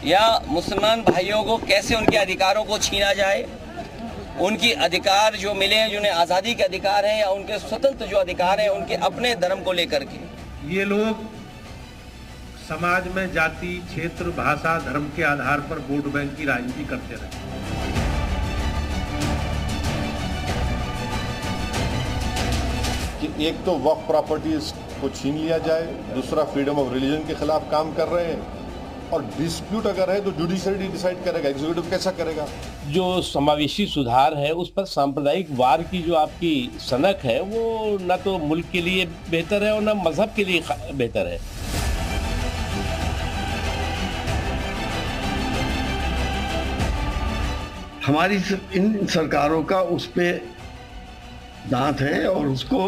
या मुसलमान भाइयों को कैसे उनके अधिकारों को छीना जाए, उनकी अधिकार जो मिले हैं, जिन्हें आज़ादी के अधिकार हैं या उनके स्वतंत्र जो अधिकार हैं उनके अपने धर्म को लेकर के। ये लोग समाज में जाति, क्षेत्र, भाषा, धर्म के आधार पर वोट बैंक की राजनीति करते रहे। कि एक तो वक्फ प्रॉपर्टीज को छीन लिया जाए, दूसरा फ्रीडम ऑफ रिलीजन के खिलाफ काम कर रहे हैं, और डिस्प्यूट अगर है तो जुडिशरी डिसाइड करेगा, एग्जीक्यूटिव कैसा करेगा। जो समावेशी सुधार है उस पर सांप्रदायिक वार की जो आपकी सनक है वो न तो मुल्क के लिए बेहतर है और न मजहब के लिए बेहतर है। हमारी इन सरकारों का उस पे दांत है और उसको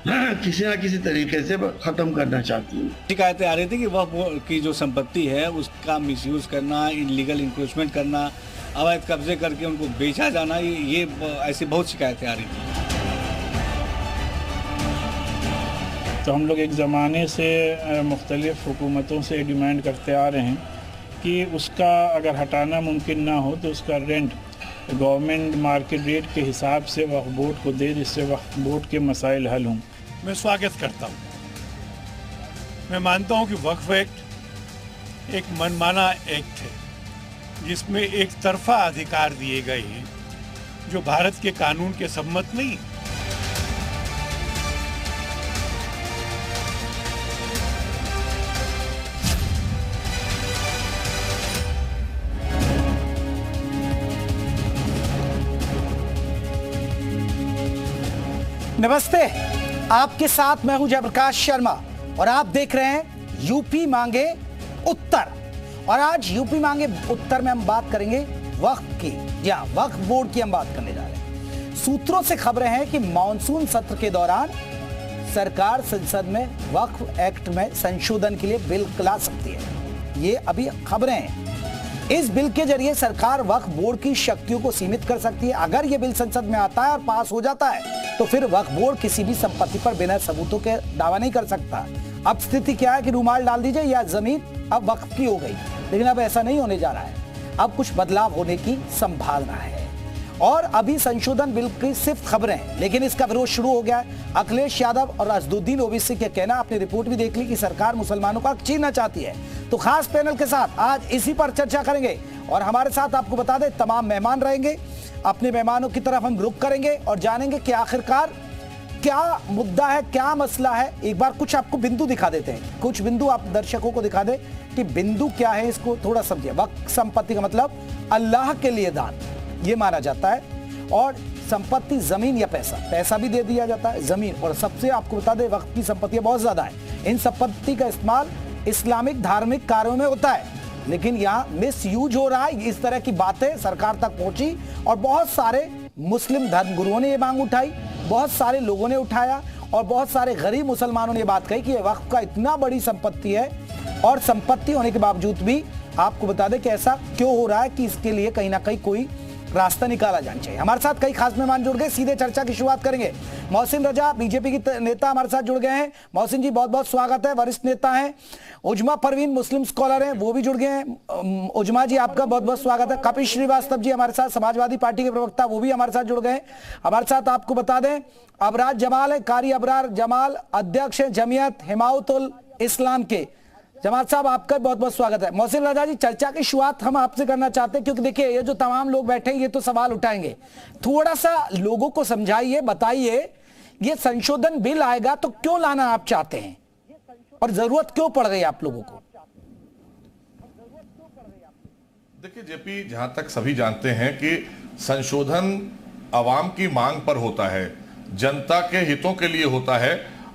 किसी ना किसी तरीके से ख़त्म करना चाहती हूँ। शिकायतें आ रही थी कि वह की जो संपत्ति है उसका मिसयूज़ करना, इलीगल इंक्रोचमेंट करना, अवैध कब्जे करके उनको बेचा जाना, ये ऐसी बहुत शिकायतें आ रही थी। तो हम लोग एक ज़माने से मुख्तलिफ़ हुकूमतों से डिमांड करते आ रहे हैं कि उसका अगर हटाना मुमकिन ना हो तो उसका रेंट गवर्नमेंट मार्केट रेट के हिसाब से वक्फ बोर्ड को दे, जिससे वक्फ बोर्ड के मसाइल हल हों। मैं स्वागत करता हूँ। मैं मानता हूँ कि वक्फ एक्ट एक मनमाना एक्ट है जिसमें एक तरफा अधिकार दिए गए हैं जो भारत के कानून के सम्मत नहीं। नमस्ते, आपके साथ मैं हूं जयप्रकाश शर्मा और आप देख रहे हैं यूपी मांगे उत्तर। और आज यूपी मांगे उत्तर में हम बात करेंगे वक्फ की, या वक्फ बोर्ड की हम बात करने जा रहे हैं। सूत्रों से खबरें हैं कि मानसून सत्र के दौरान सरकार संसद में वक्फ एक्ट में संशोधन के लिए बिल ला सकती है। ये अभी खबरें हैं। इस बिल के जरिए सरकार वक्फ बोर्ड की शक्तियों को सीमित कर सकती है। अगर यह बिल संसद में आता है और पास हो जाता है तो फिर वक्फ बोर्ड किसी भी संपत्ति पर बिना सबूतों के दावा नहीं कर सकता। अब स्थिति क्या है कि रूमाल डाल दीजिए या जमीन अब वक्फ की हो गई, लेकिन अब ऐसा नहीं होने जा रहा है। अब कुछ बदलाव होने की संभावना है। और अभी संशोधन बिल की सिर्फ खबरें हैं, लेकिन इसका विरोध शुरू हो गया है। अखिलेश यादव और असदुद्दीन ओवैसी का कहना, आपने रिपोर्ट भी देख ली कि सरकार मुसलमानों का हक छीनना चाहती है। तो खास पैनल के साथ आज इसी पर चर्चा करेंगे और हमारे साथ आपको बता दें तमाम मेहमान रहेंगे। अपने मेहमानों की तरफ हम रुख करेंगे और जानेंगे कि आखिरकार क्या मुद्दा है, क्या मसला है। एक बार कुछ आपको बिंदु दिखा देते हैं, कुछ बिंदु आप दर्शकों को दिखा दें कि बिंदु क्या है, इसको थोड़ा समझिए। वक्फ संपत्ति का मतलब अल्लाह के लिए दान, ये माना जाता है। और संपत्ति जमीन या पैसा, पैसा भी दे दिया जाता है, जमीन। और सबसे आपको बता दें वक्फ की संपत्तियां बहुत ज्यादा है। इन संपत्ति का इस्तेमाल इस्लामिक धार्मिक कार्यों में होता है, लेकिन यहाँ मिस यूज हो रहा है। इस तरह की बातें सरकार तक पहुंची और बहुत सारे मुस्लिम धर्मगुरुओं ने ये मांग उठाई, बहुत सारे लोगों ने उठाया और बहुत सारे गरीब मुसलमानों ने ये बात कही कि ये वक्फ का इतना बड़ी संपत्ति है और संपत्ति होने के बावजूद भी आपको बता दें कि ऐसा क्यों हो रहा है, कि इसके लिए कहीं ना कहीं कोई रास्ता निकाला जाना चाहिए। हमारे साथ कई खास मेहमान जुड़ गए, सीधे चर्चा की शुरुआत करेंगे। मोहसिन रजा बीजेपी की नेता हमारे साथ जुड़ गए हैं। मोहसिन जी बहुत बहुत स्वागत है, वरिष्ठ नेता हैं। उजमा परवीन मुस्लिम स्कॉलर हैं, वो भी जुड़ गए हैं। उजमा जी आपका बहुत बहुत स्वागत है। कपिल श्रीवास्तव जी हमारे साथ, समाजवादी पार्टी के प्रवक्ता, वो भी हमारे साथ जुड़ गए। हमारे साथ आपको बता दें अबरार जमाल है, कारी अबरार जमाल, अध्यक्ष है जमीयत हिमायतुल इस्लाम के। जमाल साहब आपका बहुत बहुत स्वागत है। मोहसिन रजा जी, चर्चा की शुरुआत हम आपसे करना चाहते हैं क्योंकि देखिए ये जो तमाम लोग बैठे हैं ये तो सवाल उठाएंगे। थोड़ा सा लोगों को समझाइए, बताइए ये संशोधन बिल आएगा तो क्यों लाना आप चाहते हैं और जरूरत क्यों पड़ गई आप लोगों को? देखिए जेपी, जहां तक सभी जानते हैं कि संशोधन आवाम की मांग पर होता है, जनता के हितों के लिए होता है।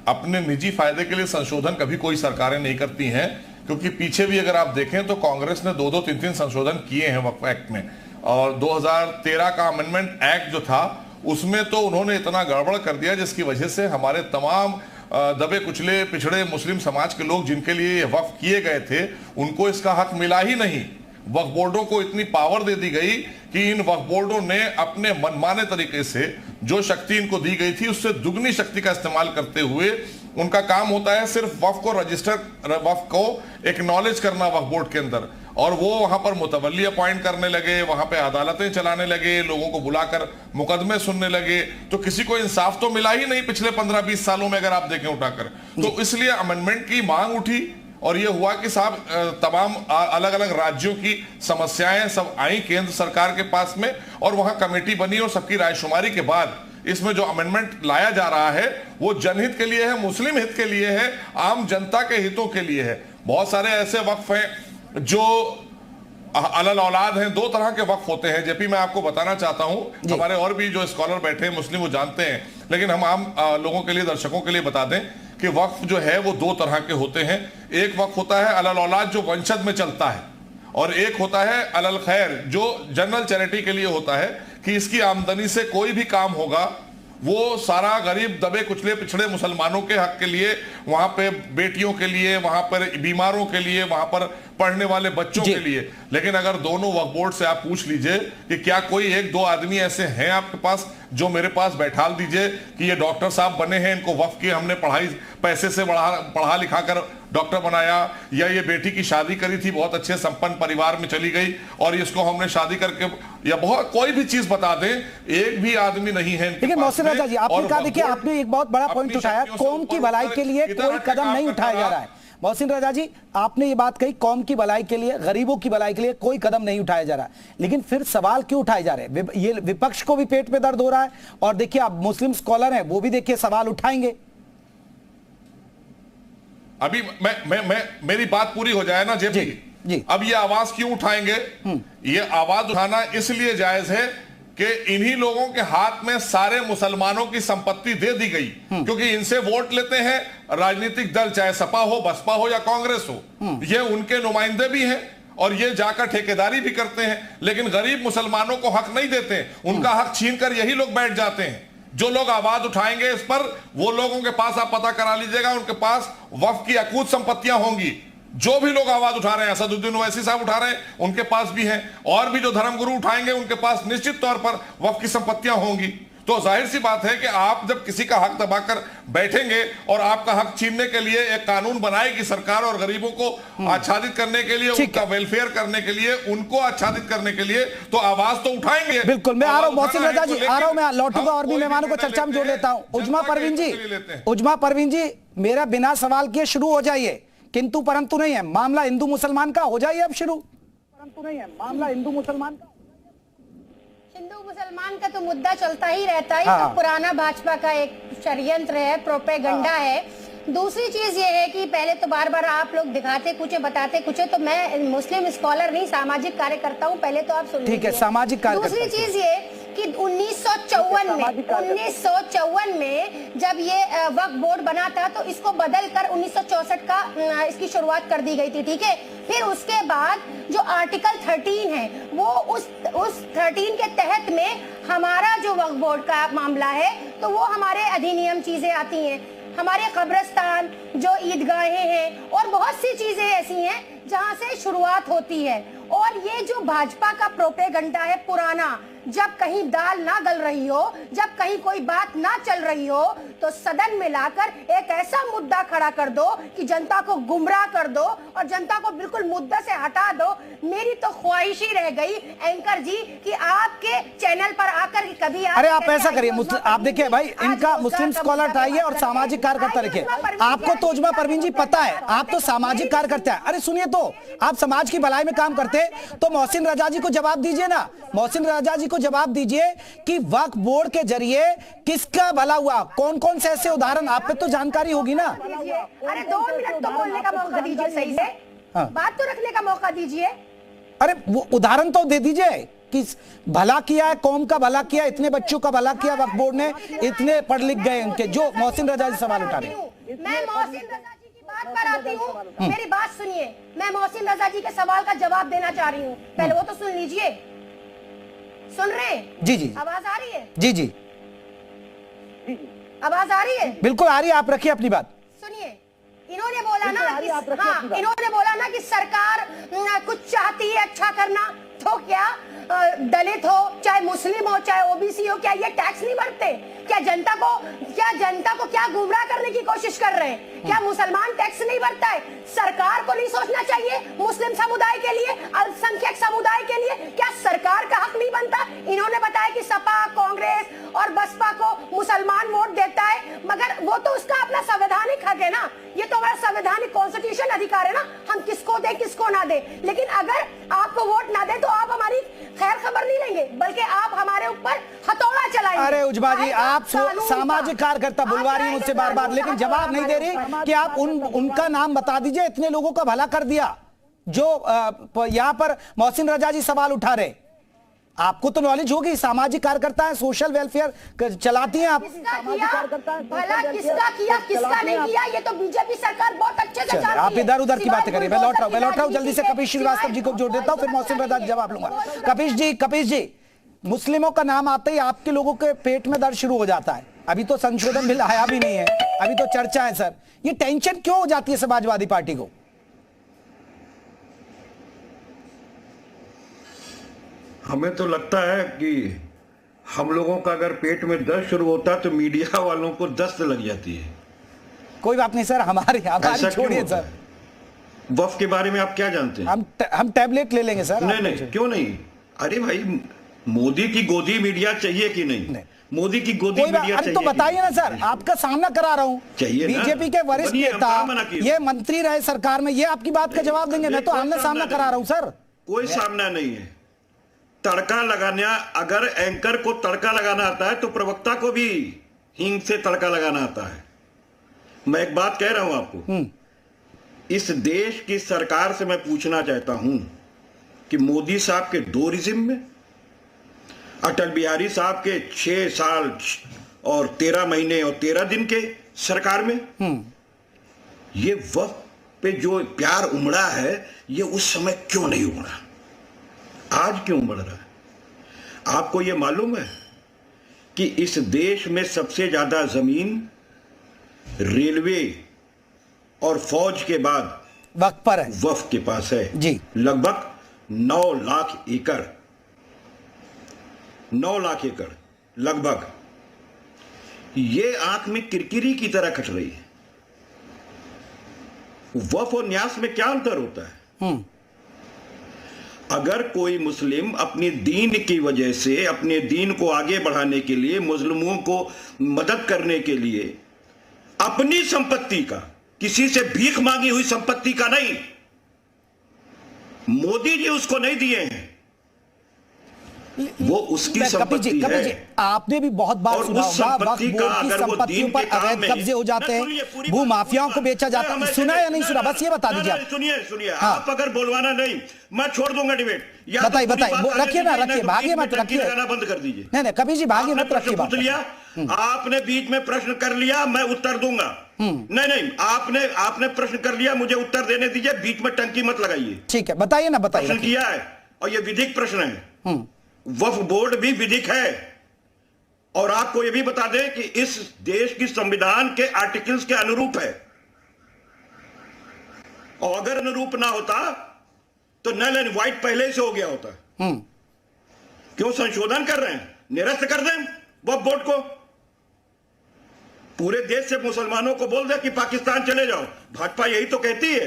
अपने निजी फायदे के लिए संशोधन कभी कोई सरकारें नहीं करती हैं, क्योंकि पीछे भी अगर आप देखें तो कांग्रेस ने 2-2, 3-3 संशोधन किए हैं वक्फ एक्ट में। और 2013 का अमेंडमेंट एक्ट जो था उसमें तो उन्होंने इतना गड़बड़ कर दिया जिसकी वजह से हमारे तमाम दबे कुचले पिछड़े मुस्लिम समाज के लोग जिनके लिए ये वक्फ किए गए थे उनको इसका हक मिला ही नहीं। वक्फ बोर्डों को इतनी पावर दे दी गई कि इन वक्फ बोर्डों ने अपने मनमाने तरीके से जो शक्ति इनको दी गई थी उससे दुगनी शक्ति का इस्तेमाल करते हुए उनका काम होता है सिर्फ वक्फ को रजिस्टर, वक्फ को एक्नॉलेज करना वक्फ बोर्ड के अंदर। और वो वहां पर मुतवल्ली अपॉइंट करने लगे, वहां पे अदालतें चलाने लगे, लोगों को बुलाकर मुकदमे सुनने लगे, तो किसी को इंसाफ तो मिला ही नहीं पिछले 15-20 सालों में अगर आप देखें उठाकर। तो इसलिए अमेंडमेंट की मांग उठी और ये हुआ कि साहब तमाम अलग अलग राज्यों की समस्याएं सब आई केंद्र सरकार के पास में, और वहां कमेटी बनी और सबकी रायशुमारी के बाद इसमें जो अमेंडमेंट लाया जा रहा है वो जनहित के लिए है, मुस्लिम हित के लिए है, आम जनता के हितों के लिए है। बहुत सारे ऐसे वक्फ हैं जो अलल औलाद हैं, 2 तरह के वक्फ होते हैं। जेपी मैं आपको बताना चाहता हूं, हमारे और भी जो स्कॉलर बैठे हैं मुस्लिम वो जानते हैं, लेकिन हम आम लोगों के लिए, दर्शकों के लिए बता दें कि वक्फ जो है वो 2 तरह के होते हैं। एक वक्फ होता है अलल औलाद जो वंशज में चलता है, और एक होता है अलल खैर जो जनरल चैरिटी के लिए होता है कि इसकी आमदनी से कोई भी काम होगा वो सारा गरीब दबे कुचले पिछड़े मुसलमानों के हक के लिए, वहां पे बेटियों के लिए, वहां पर बीमारों के लिए, वहां पर पढ़ने वाले बच्चों के लिए। लेकिन अगर दोनों वक्फ बोर्ड से आप पूछ लीजिए कि क्या कोई 1-2 आदमी ऐसे हैं आपके पास जो मेरे पास बैठा दीजिए कि ये डॉक्टर साहब बने हैं, इनको वक्फ की हमने पढ़ाई पैसे से पढ़ा लिखा कर डॉक्टर बनाया, या ये बेटी की शादी करी थी बहुत अच्छे संपन्न परिवार में चली गई और इसको हमने शादी करके, या बहुत कोई भी चीज बता दें, एक भी आदमी नहीं है। लेकिन मोहसिन रजा जी, आपने कहा, देखिए आपने एक बहुत बड़ा पॉइंट उठाया, कौम की भलाई के लिए कोई कदम नहीं उठाया जा रहा है। मोहसिन रजा जी, आपने ये बात कही, कौम की भलाई के लिए, गरीबों की भलाई के लिए कोई कदम नहीं उठाया जा रहा है, लेकिन फिर सवाल क्यों उठाए जा रहे हैं? ये विपक्ष को भी पेट पे दर्द हो रहा है, और देखिए आप मुस्लिम स्कॉलर हैं, वो भी देखिए सवाल उठाएंगे। अभी मैं मेरी बात पूरी हो जाए ना जेपी जी। अब ये आवाज क्यों उठाएंगे? ये आवाज उठाना इसलिए जायज है कि इन्हीं लोगों के हाथ में सारे मुसलमानों की संपत्ति दे दी गई, क्योंकि इनसे वोट लेते हैं राजनीतिक दल, चाहे सपा हो, बसपा हो या कांग्रेस हो, ये उनके नुमाइंदे भी हैं और ये जाकर ठेकेदारी भी करते हैं, लेकिन गरीब मुसलमानों को हक नहीं देते, उनका हक छीनकर यही लोग बैठ जाते हैं। जो लोग आवाज उठाएंगे इस पर, वो लोगों के पास आप पता करा लीजिएगा, उनके पास वक्फ की अकूत संपत्तियां होंगी। जो भी लोग आवाज उठा रहे हैं, असदुद्दीन ओवैसी साहब उठा रहे हैं, उनके पास भी हैं, और भी जो धर्मगुरु उठाएंगे उनके पास निश्चित तौर पर वक्फ की संपत्तियां होंगी। तो जाहिर सी बात है कि आप जब किसी का हक दबाकर बैठेंगे और आपका हक छीनने के लिए एक कानून बनाएगी सरकार, और गरीबों को आच्छादित करने के लिए, उनका वेलफेयर करने के लिए, उनको आच्छादित करने के लिए, तो आवाज तो उठाएंगे। बिल्कुल, मैं आ रहा हूं मोहसिन रजा जी, आ रहा हूं, मैं लौटूंगा और भी मेहमानों को चर्चा में जोड़ लेता हूं। उजमा परवीन जी, मेरा बिना सवाल किए शुरू हो जाइए, किंतु परंतु नहीं है, मामला हिंदू मुसलमान का हो जाइए अब शुरू। परंतु नहीं है, मामला हिंदू मुसलमान का, हिंदू मुसलमान का तो मुद्दा चलता ही रहता है। हाँ। तो पुराना भाजपा का एक षड्यंत्र है, प्रोपेगेंडा है। दूसरी चीज ये है कि पहले तो बार बार आप लोग दिखाते कुछ है, बताते कुछ है, तो मैं मुस्लिम स्कॉलर नहीं, सामाजिक कार्यकर्ता हूँ, पहले तो आप सुन लीजिए। ठीक है, सामाजिक कार्यकर्ता। दूसरी चीज ये कि 1954 में जब ये वक्फ बोर्ड बना था, तो इसको बदलकर 1964 का इसकी शुरुआत कर दी गई थी, ठीक है। फिर उसके बाद जो आर्टिकल 13 है, वो उस 13 के तहत में हमारा जो वक्फ बोर्ड का मामला है, तो वो हमारे अधिनियम चीजें आती हैं, हमारे कब्रिस्तान, जो ईदगाहें हैं, और बहुत सी चीजें ऐसी हैं जहां से शुरुआत होती है। और ये जो भाजपा का प्रोपेगेंडा है पुराना, जब कहीं दाल ना गल रही हो, जब कहीं कोई बात ना चल रही हो, तो सदन में लाकर एक ऐसा मुद्दा खड़ा कर दो कि जनता को गुमराह कर दो और जनता को बिल्कुल मुद्दे से हटा दो। मेरी तो ख्वाहिश ही रह गई एंकर जी कि आपके चैनल पर आकर कभी अरे आप ऐसा करिए, आप देखिए भाई, इनका मुस्लिम स्कॉलर उठाइए और सामाजिक कार्यकर्ता रखिए। आपको तो उजमा परवीन जी पता है, आप तो सामाजिक कार्यकर्ता है। अरे सुनिए, तो आप समाज की भलाई में काम करते, तो मोहसिन रजा जी को जवाब दीजिए ना, मोहसिन रजा जी को जवाब दीजिए कि वक्फ बोर्ड के जरिए किसका भला हुआ, कौन कौन से ऐसे उदाहरण, आप पे तो जानकारी होगी ना। अरे 2 मिनट तो बोलने का मौका दीजिए, सही से बात तो रखने का मौका दीजिए। अरे वो उदाहरण तो दे दीजिए कि भला किया है, कौम का भला किया, इतने बच्चों का भला किया वक्फ बोर्ड ने, इतने पढ़ लिख गए उनके, जो मोहसिन रजा जी सवाल उठा रहे हैं। मैं मोहसिन रजा जी की बात पर आती हूँ, मेरी बात सुनिए। मैं मोहसिन रजा जी के सवाल का जवाब देना चाह रही हूँ, पहले वो तो सुन लीजिए। सुन रहे हैं? जी जी, आवाज आ रही है? जी जी, आवाज आ रही है? बिल्कुल आ रही है, आप रखिए अपनी बात। सुनिए, इन्होंने बोला ना कि, हाँ, इन्होंने बोला ना कि सरकार कुछ चाहती है अच्छा करना, दलित हो क्या दलित हो चाहे मुस्लिम हो चाहे ओबीसी हो, क्या ये टैक्स नहीं भरते? क्या जनता को क्या गुमराह करने की कोशिश कर रहे हैं? क्या मुसलमान टैक्स नहीं भरता है? सरकार को नहीं सोचना चाहिए मुस्लिम समुदाय के लिए, अल्पसंख्यक समुदाय के लिए? क्या सरकार का हक नहीं बनता? इन्होंने बताया कि सपा, कांग्रेस और बसपा को मुसलमान वोट देता है, मगर वो तो उसका अपना संवैधानिक हक है ना, ये तो हमारा संवैधानिक कॉन्स्टिट्यूशन अधिकार है ना, हम किसको दे किसको ना दे। लेकिन अगर आपको वोट ना दे तो आप हमारी खैर खबर नहीं लेंगे, बल्कि आप हमारे ऊपर हथौड़ा चलाएंगे। अरे उजमा जी, आप सामाजिक कार्यकर्ता बुलवा रही हैं मुझसे बार बार, लेकिन जवाब नहीं दे रही कि आप उनका नाम बता दीजिए। इतने लोगों का भला कर दिया जो यहां पर मोहसिन रजा जी सवाल उठा रहे। आपको तो नॉलेज होगी, सामाजिक कार्यकर्ता है, सोशल वेलफेयर चलाती हैं आप। भला किसका किया किसका नहीं किया, ये तो बीजेपी सरकार बहुत अच्छे से जानती है। आप इधर उधर की बातें करिए, मैं लौट रहा हूं जल्दी से कपिश श्रीवास्तव जी को जोड़ देता हूं, फिर मोहसिन रजा जवाब लूंगा। कपिश जी, मुस्लिमों का नाम आते ही आपके लोगों के पेट में दर्द शुरू हो जाता है। अभी तो संशोधन बिल आया भी नहीं है, अभी तो चर्चा है सर, ये टेंशन क्यों हो जाती है समाजवादी पार्टी को? हमें तो लगता है कि हम लोगों का अगर पेट में दर्द शुरू होता है तो मीडिया वालों को दस्त लग जाती है। कोई बात नहीं सर, हमारी छोड़िए सर। वफ के बारे में आप क्या जानते हैं? हम टैबलेट ले लेंगे सर। नहीं, क्यों नहीं? अरे भाई, मोदी की गोदी मीडिया चाहिए कि नहीं? मोदी की गोदी मीडिया चाहिए तो बताइए ना सर, आपका सामना करा रहा हूं। बीजेपी के वरिष्ठ नेता ये मंत्री रहे सरकार में, ये आपकी बात का जवाब देंगे? मैं तो आमने सामना करा रहा हूं सर। कोई सामना नहीं है। तड़का लगाना, अगर एंकर को तड़का लगाना आता है तो प्रवक्ता को भी हींग से तड़का लगाना आता है। मैं एक बात कह रहा हूं आपको, इस देश की सरकार से मैं पूछना चाहता हूं कि मोदी साहब के 2 रिजिम में, अटल बिहारी साहब के 6 साल और 13 महीने और 13 दिन के सरकार में, ये वक्त पे जो प्यार उमड़ा है ये उस समय क्यों नहीं उमड़ा? आज क्यों बढ़ रहा है? आपको यह मालूम है कि इस देश में सबसे ज्यादा जमीन रेलवे और फौज के बाद वक्फ पर है, वक्फ के पास है जी। लगभग 9 लाख एकड़, 9 लाख एकड़ लगभग। ये आंख में किरकिरी की तरह खट रही है। वक्फ और न्यास में क्या अंतर होता है? अगर कोई मुस्लिम अपनी दीन की वजह से, अपने दीन को आगे बढ़ाने के लिए, मुस्लिमों को मदद करने के लिए अपनी संपत्ति का, किसी से भीख मांगी हुई संपत्ति का नहीं, मोदी जी उसको नहीं दिए हैं, वो उसकी संपत्ति है। आपने भी बहुत बार सुना होगा वक्फ बोर्ड की संपत्तियों पर अवैध कब्जे हो जाते हैं, भू माफियाओं को बेचा जाता है। सुना या नहीं सुना, बस ये बता दीजिए आप। सुनिए, आप अगर बोलवाना नहीं, मैं छोड़ दूंगा डिबेट। बताइए, रखिए ना, रखिए, भागिए मत, रखिए, बंद कर दीजिए। नहीं कभी जी भागिए मत, रखिए बात। आपने बीच में प्रश्न कर लिया, मैं उत्तर दूंगा। नहीं, आपने प्रश्न कर लिया, मुझे उत्तर देने दीजिए, बीच में टंकी मत लगाइए। ठीक है, बताइए ना, बताइए। प्रश्न किया है और ये विधिक प्रश्न है। वक्फ बोर्ड भी विधिक है। और आपको यह भी बता दें कि इस देश की संविधान के आर्टिकल्स के अनुरूप है, और अगर अनुरूप ना होता तो नल एंड व्हाइट पहले से हो गया होता। क्यों संशोधन कर रहे हैं? निरस्त कर दें वक्फ बोर्ड को। पूरे देश से मुसलमानों को बोल दे कि पाकिस्तान चले जाओ। भाजपा यही तो कहती है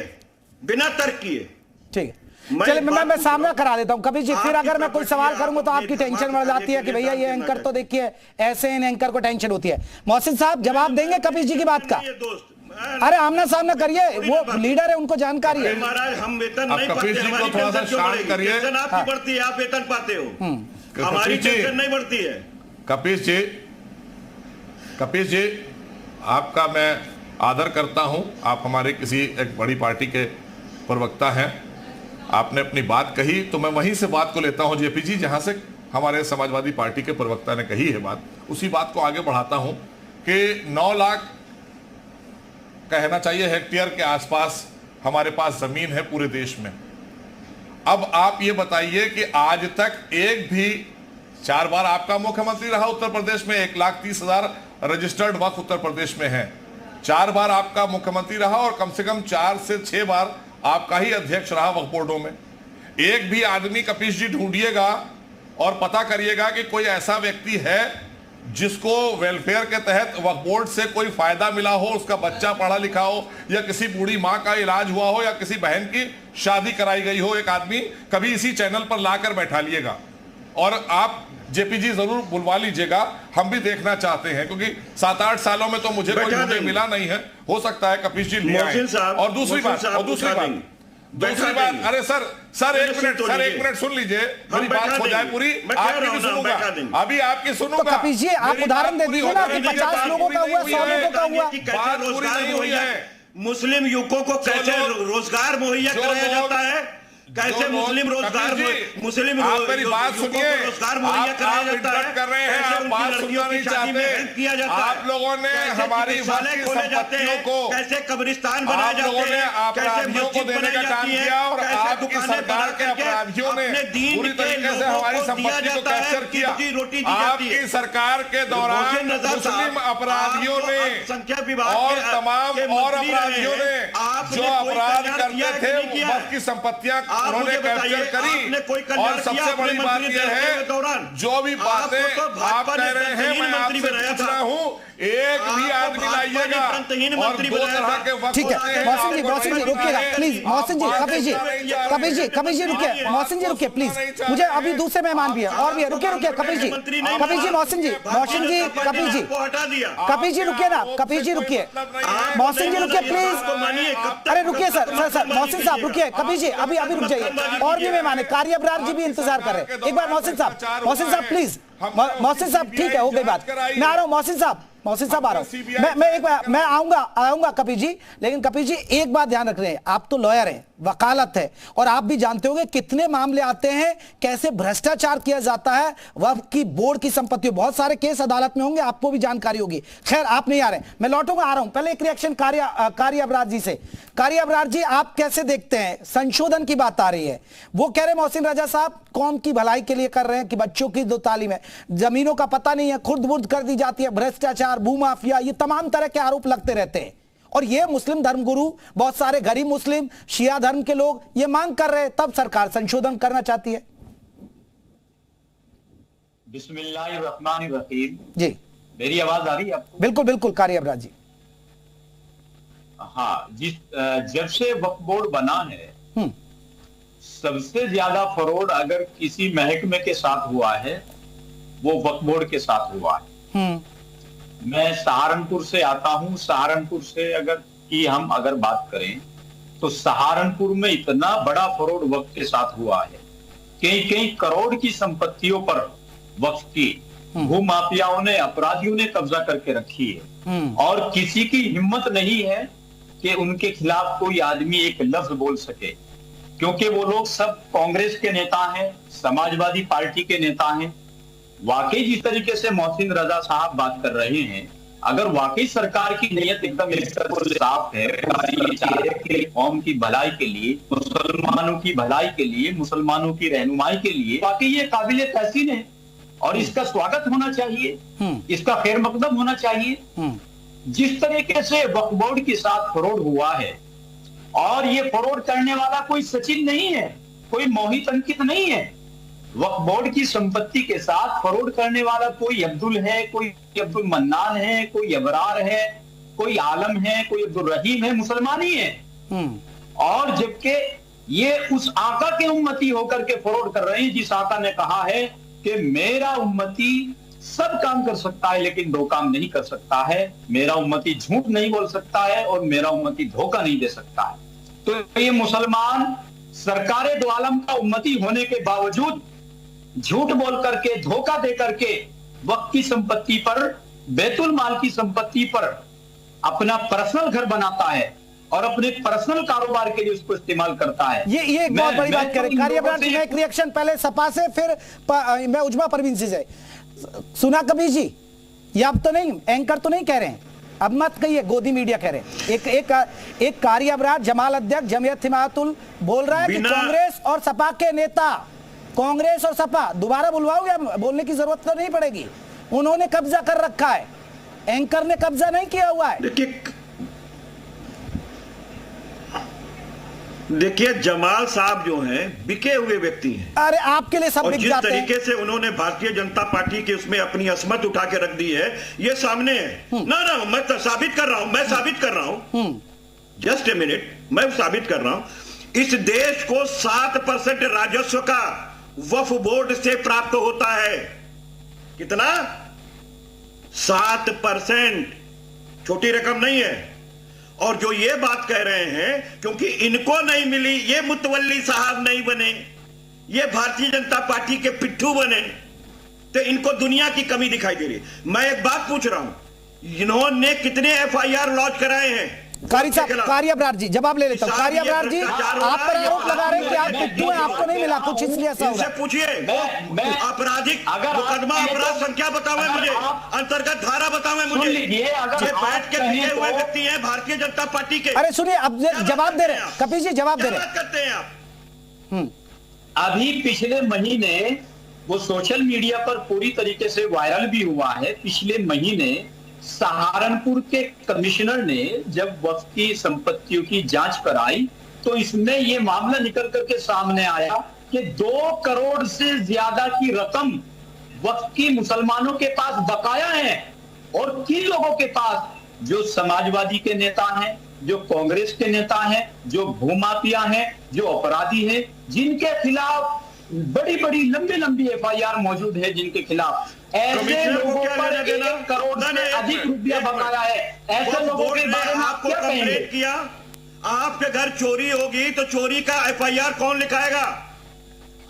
बिना तर्क किए। ठीक है, चलिए मैं सामना करा देता हूं कभी जी। फिर अगर मैं कोई सवाल करूंगा तो आपकी टेंशन बढ़ जाती है कि भैया ये एंकर तो देखिए ऐसे इन एंकर को टेंशन होती है। मोहसिन साहब जवाब देंगे कपिश जी की बात का? अरे आमना सामना करिए, वो लीडर है, उनको जानकारी है। महाराज हम वेतन नहीं पाते, हमारी पेंशन क्यों बढ़ेगी? पेंशन आपकी बढ़ती है, आप वेतन पाते हो, हमारी पेंशन नहीं बढ़ती है। कपिश जी आपका मैं आदर करता हूं, आप हमारे किसी एक बड़ी पार्टी के प्रवक्ता हैं, आपने अपनी बात कही तो मैं वहीं से बात को लेता हूं जेपी जी, जहां से हमारे समाजवादी पार्टी के प्रवक्ता ने कही है बात, उसी बात को आगे बढ़ाता हूं कि 9 लाख कहना चाहिए हेक्टेयर के आसपास हमारे पास जमीन है पूरे देश में। अब आप ये बताइए कि आज तक एक भी, 4 बार आपका मुख्यमंत्री रहा उत्तर प्रदेश में, 1,30,000 रजिस्टर्ड वक्फ उत्तर प्रदेश में है। 4 बार आपका मुख्यमंत्री रहा और कम से कम 4 से 6 बार आपका ही अध्यक्ष रहा वक्फ बोर्डों में। एक भी आदमी कपीश जी ढूंढिएगा और पता करिएगा कि कोई ऐसा व्यक्ति है जिसको वेलफेयर के तहत वक्फ बोर्ड से कोई फायदा मिला हो, उसका बच्चा पढ़ा लिखा हो, या किसी बूढ़ी माँ का इलाज हुआ हो, या किसी बहन की शादी कराई गई हो। एक आदमी कभी इसी चैनल पर लाकर बैठा लिएगा और आप जेपी जी जरूर बुलवा लीजिएगा, हम भी देखना चाहते हैं, क्योंकि 7-8 सालों में तो मुझे कोई मिला नहीं है। हो सकता है कपीश जी ले आए। और दूसरी बात, अरे सर एक मिनट सुन लीजिए, मेरी बात हो जाए पूरी, आपकी भी सुनूंगा, अभी आपकी सुनूंगा। तो कपीश जी आप उदाहरण दे दीजिए ना कि 50 लोगों का हुआ, 100 लोगों का हुआ। बात पूरी नहीं हुई है। मुस्लिम युवकों को कैसे रोजगार मुहैया कराया जाता है, कैसे मुस्लिम रोजगार मुस्लिम आप मेरी बात सुनिए, रोजगार मुहैया कराया जाता है, कर रहे हैं, आप बात सुनना नहीं चाहते। किया जाता है, आप लोगों ने हमारी खोले जाते हैं, कैसे कब्रिस्तान बनाए जाते हैं, अपराधियों को देने का काम किया और आपकी सरकार के अपराधियों ने पूरी तरीके से हमारी संपत्ति को कैप्चर किया। आपकी सरकार के दौरान मुस्लिम अपराधियों ने संख्या विभाग और तमाम और अपराधियों ने जो अपराध करते थे वक्त की संपत्तियां उन्होंने कैप्चर करी। और सबसे बड़ी बात यह है, जो भी बातें आप कह रहे हैं मैं आपसे पूछ रहा हूं, एक भी आदमी लाइएगा और 2 तरह के वक्त। ठीक है मोहसिन जी रुकिएगा प्लीज, मोहसिन जी, कपीश जी रुकिए, मोहसिन जी रुकिए प्लीज, मुझे अभी दूसरे मेहमान भी है और भी है, रुकिए कपीश जी, मोहसिन जी, कपीश जी रुकिए ना, कपीश जी रुकिए, मोहसिन जी रुकिए प्लीज। अरे रुकिए सर, मोहसिन साहब रुकिए, कपीश जी अभी रुक जाइए, और भी मेहमान है, कार्य अबरार जी भी इंतजार कर रहे हैं। एक बार मोहसिन साहब प्लीज, मोहसिन साहब ठीक है, हो गई बात, मैं आ रहा हूं मोहसिन साहब आ रहा हूं, मैं आऊंगा कपीश जी, लेकिन कपीश जी एक बात ध्यान रख रहे हैं, आप तो लॉयर हैं, वकालत है, और आप भी जानते होंगे कितने मामले आते हैं, कैसे भ्रष्टाचार किया जाता है वक्फ की बोर्ड की संपत्ति, बहुत सारे केस अदालत में होंगे, आपको भी जानकारी होगी। खैर आप नहीं आ रहे, मैं लौटूंगा, आ रहा हूं, पहले एक रिएक्शन कार्य अबरार जी से। कार्य अबरार जी आप कैसे देखते हैं, संशोधन की बात आ रही है, वो कह रहे मोहसिन रजा साहब कौम की भलाई के लिए कर रहे हैं कि बच्चों की जो तालीम है, जमीनों का पता नहीं है, खुर्द बुर्द कर दी जाती है, भ्रष्टाचार, भूमाफिया, ये तमाम तरह के आरोप लगते रहते हैं, और ये मुस्लिम धर्मगुरु, बहुत सारे गरीब मुस्लिम शिया धर्म के लोग ये मांग कर रहे हैं, तब सरकार संशोधन करना चाहती है। बिस्मिल्लाहिर्रहमानिर्रहीम जी, मेरी आवाज आ रही है आपको? बिल्कुल कार्य अबरार जी। हाँ, जब से वक्फ बोर्ड बना है सबसे ज्यादा फरौड अगर किसी महकमे के साथ हुआ है वो वक्फ बोर्ड के साथ हुआ है। मैं सहारनपुर से आता हूं, सहारनपुर से अगर बात करें तो सहारनपुर में इतना बड़ा फरौड वक्फ के साथ हुआ है, कई करोड़ की संपत्तियों पर वक्फ की भूमाफियाओं ने, अपराधियों ने कब्जा करके रखी है, और किसी की हिम्मत नहीं है कि उनके खिलाफ कोई आदमी एक लफ्ज बोल सके, क्योंकि वो लोग सब कांग्रेस के नेता हैं, समाजवादी पार्टी के नेता हैं। वाकई जिस तरीके से मोहसिन रजा साहब बात कर रहे हैं, अगर वाकई सरकार की नीयत एकदम साफ है कि कौम की भलाई के लिए, मुसलमानों की भलाई के लिए, मुसलमानों की रहनुमाई के लिए, वाकई ये काबिले तहसीन है और इसका स्वागत होना चाहिए, इसका खैर मकदम होना चाहिए। जिस तरीके से वक्फ बोर्ड के साथ फरौड हुआ है, और ये फरौड करने वाला कोई सचिन नहीं है, कोई मोहित अंकित नहीं है, वक्फ बोर्ड की संपत्ति के साथ फरौड करने वाला कोई अब्दुल है, कोई अब्दुल मन्नान है, कोई अबरार है, कोई आलम है, कोई अब्दुल रहीम है, मुसलमान ही है। और जबकि ये उस आका के उम्मती होकर के फरौड कर रहे हैं जिस आका ने कहा है कि मेरा उम्मती सब काम कर सकता है लेकिन 2 काम नहीं कर सकता है, मेरा उम्मती झूठ नहीं बोल सकता है और मेरा उम्मती धोखा नहीं दे सकता है। तो ये मुसलमान सरकारे दो आलम का उम्मती होने के बावजूद झूठ बोल करके, धोखा दे करके वक्त की संपत्ति पर, बैतुल माल की संपत्ति पर अपना पर्सनल घर बनाता है और अपने पर्सनल कारोबार के लिए उसको इस्तेमाल करता है। ये एक बहुत बड़ी बात करें कार्य अबरार जी। मैं एक रिएक्शन पहले सपा से, फिर मैं उजमा परवीन से सुना कबीर जी, ये अब तो नहीं, एंकर तो नहीं कह रहे हैं, अब मत कहिए, गोदी मीडिया कह रहे हैं। एक कार्य अबरार जमाल अध्यक्ष जमीयत हिमायतुल बोल रहा है कि कांग्रेस और सपा के नेता, कांग्रेस और सपा, दोबारा बुलवाओगे, बोलने की जरूरत तो नहीं पड़ेगी, उन्होंने कब्जा कर रखा है, एंकर ने कब्जा नहीं किया हुआ है। देखिए जमाल साहब जो हैं बिके हुए व्यक्ति हैं। अरे आपके लिए सब और बिक जिस जाते हैं। तरीके से उन्होंने भारतीय जनता पार्टी के उसमें अपनी असमत उठा के रख दी है, ये सामने है ना। मैं तो साबित कर रहा हूं, मैं साबित कर रहा हूं, जस्ट ए मिनट, मैं साबित कर रहा हूं। इस देश को 7% राजस्व का वक्फ बोर्ड से प्राप्त होता है। कितना? 7%। छोटी रकम नहीं है। और जो ये बात कह रहे हैं क्योंकि इनको नहीं मिली, ये मुतवल्ली साहब नहीं बने, ये भारतीय जनता पार्टी के पिट्ठू बने, तो इनको दुनिया की कमी दिखाई दे रही। मैं एक बात पूछ रहा हूं, इन्होंने कितने FIR लॉन्च कराए हैं? कारी साहब, कारी अबरार जी जवाब ले लेता हूं। कारी अबरार जी, आप पर आरोप लगा रहे हैं कि आप पिट्ठू हैं, आपको नहीं मिला कुछ, इसलिए ऐसा हो रहा है। पूछिए आपराधिक मुकदमा, अपराध संख्या बताओ मुझे, अंतर्गत धारा बताओ मुझे। बैठ के दिए हुए व्यक्ति हैं भारतीय जनता पार्टी के। अरे सुनिए, अब जवाब दे रहे हैं कपिल जी, जवाब दे रहे हैं। करते हैं आप। अभी पिछले महीने वो सोशल मीडिया पर पूरी तरीके से वायरल भी हुआ है। पिछले महीने सहारनपुर के कमिश्नर ने जब वक्फ की संपत्तियों की जांच कराई तो इसमें ये मामला निकल करके सामने आया कि 2 करोड़ से ज्यादा की रकम वक्फ की मुसलमानों के पास बकाया है। और किन लोगों के पास? जो समाजवादी के नेता हैं, जो कांग्रेस के नेता हैं, जो भूमाफिया हैं, जो अपराधी हैं, जिनके खिलाफ बड़ी बड़ी लंबी लंबी FIR मौजूद है, जिनके खिलाफ ऐसे लोगों पर 1 करोड़ से अधिक रुपया बकाया है। ऐसे लोगों के बारे में आप क्या कहेंगे? किया आपके घर चोरी होगी तो चोरी का FIR कौन लिखाएगा?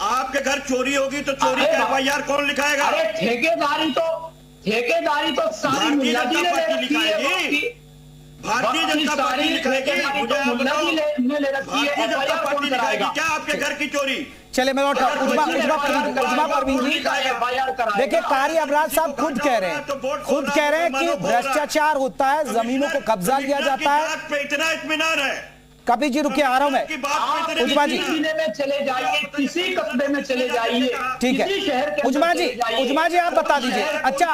आपके घर चोरी होगी तो चोरी का FIR कौन लिखाएगा? अरे ठेकेदारी तो सारी मुल्ला जी ने लिखाएगी। भारतीय जनता पार्टी लिखाएगी। क्या आपके घर की चोरी? चले मैं लौटा उजमा परवीन जी, देखिए कारी अबरार साहब खुद कह रहे हैं कि भ्रष्टाचार होता है, जमीनों को कब्जा लिया जाता है। पे इतना इत्मीनान है। कपिल जी रुकिए, आ रहा हूं मैं। उजमा जी में चले जाइए, किसी कस्बे में चले जाइए, ठीक है। उजमा जी आप बता दीजिए। अच्छा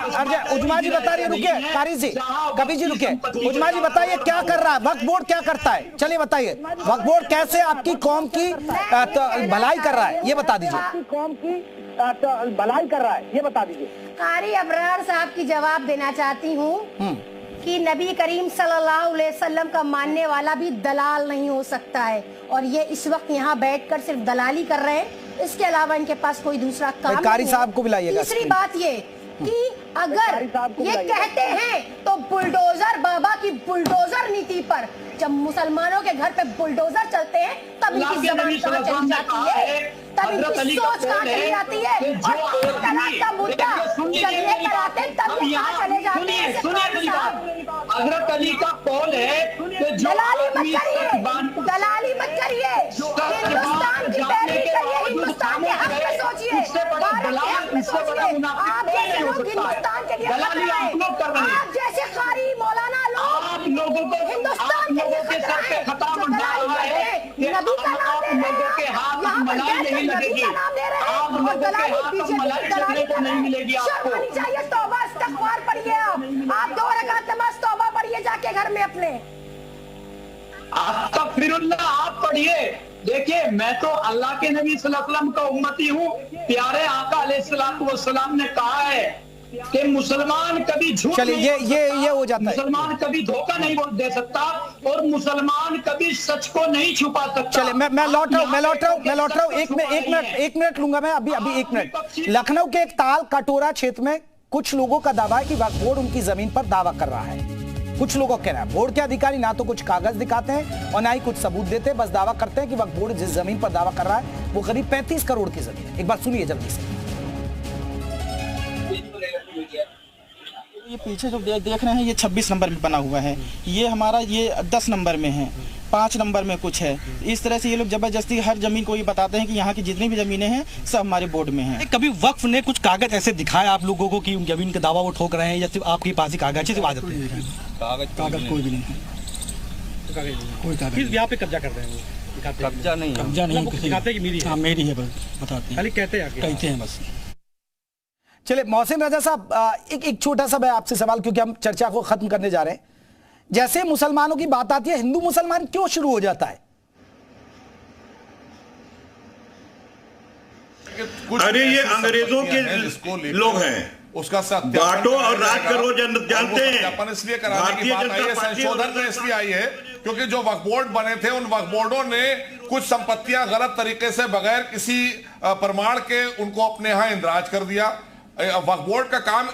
उजमा जी बता रही, रुकिए कारी जी, कपिल जी रुकिए। उजमा जी बताइए क्या कर रहा है वक्फ बोर्ड, क्या करता है? चलिए बताइए, वक्फ बोर्ड कैसे आपकी कौम की भलाई कर रहा है, ये बता दीजिए। कौम की भलाई कर रहा है, ये बता दीजिए। कारी अबरार साहब की जवाब देना चाहती हूँ कि नबी करीम सल्लल्लाहु अलैहि वसल्लम का मानने वाला भी दलाल नहीं हो सकता है, और ये इस वक्त यहाँ बैठकर सिर्फ दलाली कर रहे हैं, इसके अलावा इनके पास कोई दूसरा काम कारी नहीं साहब को बुलाइएगा। तीसरी बात ये कि अगर ये कहते हैं तो बुलडोजर बाबा की बुलडोजर नीति पर जब मुसलमानों के घर पे बुलडोजर चलते हैं तब इनकी जबान कहाँ चली जाती है, तब इनकी सोच कहाँ चली जाती है, और 3 तलाक का मुद्दा जब लेकर आते हैं तब ये कहाँ चले जाते हैं। हजरत अली का कौल है कि दलाली मत करिए, दलाली मत करिए, हिंदुस्तान की पैरवी करिए, हिंदुस्तान के हक में सोचिए, भारत के हक में सोचिए। आप जैसे लोग हिंदुस्तान के लिए लड़ रहे हैं, आप जैसे कारी मौलाना लोग हिंदुस्तान के लिए खतरा है, जो दलाली करते हैं, नबी का नाम ले रहे हैं, यहाँ पर बैठकर नबी का नाम ले रहे हैं, और दलाली पीछे दलाली कर रहे हैं। शर्म आनी चाहिए, तौबा इस्तग़फ़ार पढ़िए। आप 2 रकात नमाज तौबा पढ़िए जाके घर में अपने। अस्तग़फ़िरुल्लाह आप पढ़िए। देखिए मैं तो अल्लाह के नबी सल्लल्लाहु अलैहि वसल्लम का उम्मती हूँ। प्यारे आका अलैहिस्सलातु वस्सलाम ने कहा है कि मुसलमान कभी झूठ, चलिए ये हो जाता है, मुसलमान कभी धोखा नहीं दे सकता, और मुसलमान कभी सच को नहीं छुपा सकता। चलिए मैं लौट रहा हूँ। एक मिनट लूंगा मैं, अभी 1 मिनट। लखनऊ के एक ताल कटोरा क्षेत्र में कुछ लोगों का दावा है कि वक्फ बोर्ड उनकी जमीन पर दावा कर रहा है। कुछ लोगों का कहना है बोर्ड के अधिकारी ना तो कुछ कागज दिखाते हैं और ना ही कुछ सबूत देते, बस दावा करते हैं कि वक्फ बोर्ड जिस जमीन पर दावा कर रहा है वो करीब 35 करोड़ की जमीन है। एक बार सुनिए जल्दी से। ये पीछे जो देख रहे हैं ये 26 नंबर में बना हुआ है, ये हमारा ये 10 नंबर में है, 5 नंबर में कुछ है। इस तरह से ये लोग जबरदस्ती हर जमीन को ये बताते हैं कि यहाँ की जितनी भी जमीनें हैं सब हमारे बोर्ड में हैं। कभी वक्फ ने कुछ कागज ऐसे दिखाया आप लोगों को कि उन जमीन का दावा वो ठोक रहे हैं, या सिर्फ आपके पास ही कागज है? कागज कोई भी नहीं है, कोई कागज यहाँ पे कब्जा कर रहे हैं? कब्जा नहीं दिखाते कि मेरी है, मेरी है, बस बताते हैं, खाली कहते हैं बस। चलिए मोहसिन रजा साहब, एक छोटा सा मैं आपसे सवाल, क्योंकि हम चर्चा को खत्म करने जा रहे हैं। जैसे मुसलमानों की बात आती है, हिंदू मुसलमान क्यों शुरू हो जाता है? अरे ये अंग्रेजों के लोग हैं, उसका बांटो और राज करो जानते हैं। इसलिए कराने की बात आई है, संशोधन में इसलिए आई है क्योंकि जो वक्फ बोर्ड बने थे उन वक्फ बोर्डों ने कुछ संपत्तियां गलत तरीके से बगैर किसी प्रमाण के उनको अपने यहां इंदराज कर दिया। वक्फ बोर्ड का काम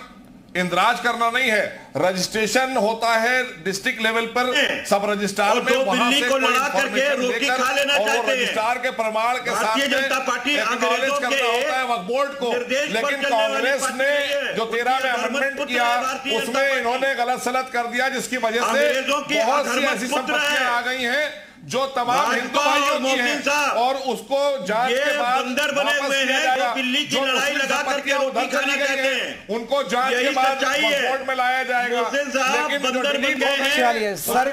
इंदराज करना नहीं है, रजिस्ट्रेशन होता है डिस्ट्रिक्ट लेवल पर सब रजिस्ट्रार में, वहां से को लड़ा करके रोटी खा लेना चाहते हैं। रजिस्ट्रार के प्रमाण के साथ भारतीय जनता पार्टी एक्नॉलेज करना होता है वक्फ बोर्ड को, लेकिन कांग्रेस ने जो 13 में अमेंडमेंट किया उसमें इन्होंने गलत सलत कर दिया, जिसकी वजह से बहुत सी ऐसी संपत्तियां आ गई हैं जो तमाम हिंदू भाइयों की हैं और उसको जांच के बाद बंदर बने हुए हैं जो दिल्ली की लड़ाई लगा करके रोटी खाना कहते हैं, उनको जांच के बाद कोर्ट में लाया जाएगा। लेकिन बंदर बन गए हैं। चलिए सर,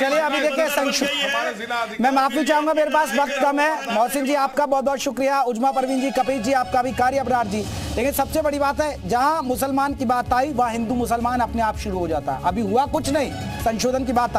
चलिए अभी देखिए संशोधन, मैं माफी चाहूंगा, मेरे पास वक्त कम है। मोहसिन जी आपका बहुत बहुत शुक्रिया, उजमा परवीन जी, कपील जी आपका भी, कार्य अबरार जी। लेकिन सबसे बड़ी बात है, जहां मुसलमान की बात आई वहां हिंदू मुसलमान अपने आप शुरू हो जाता है। अभी हुआ कुछ नहीं, संशोधन की बात आई।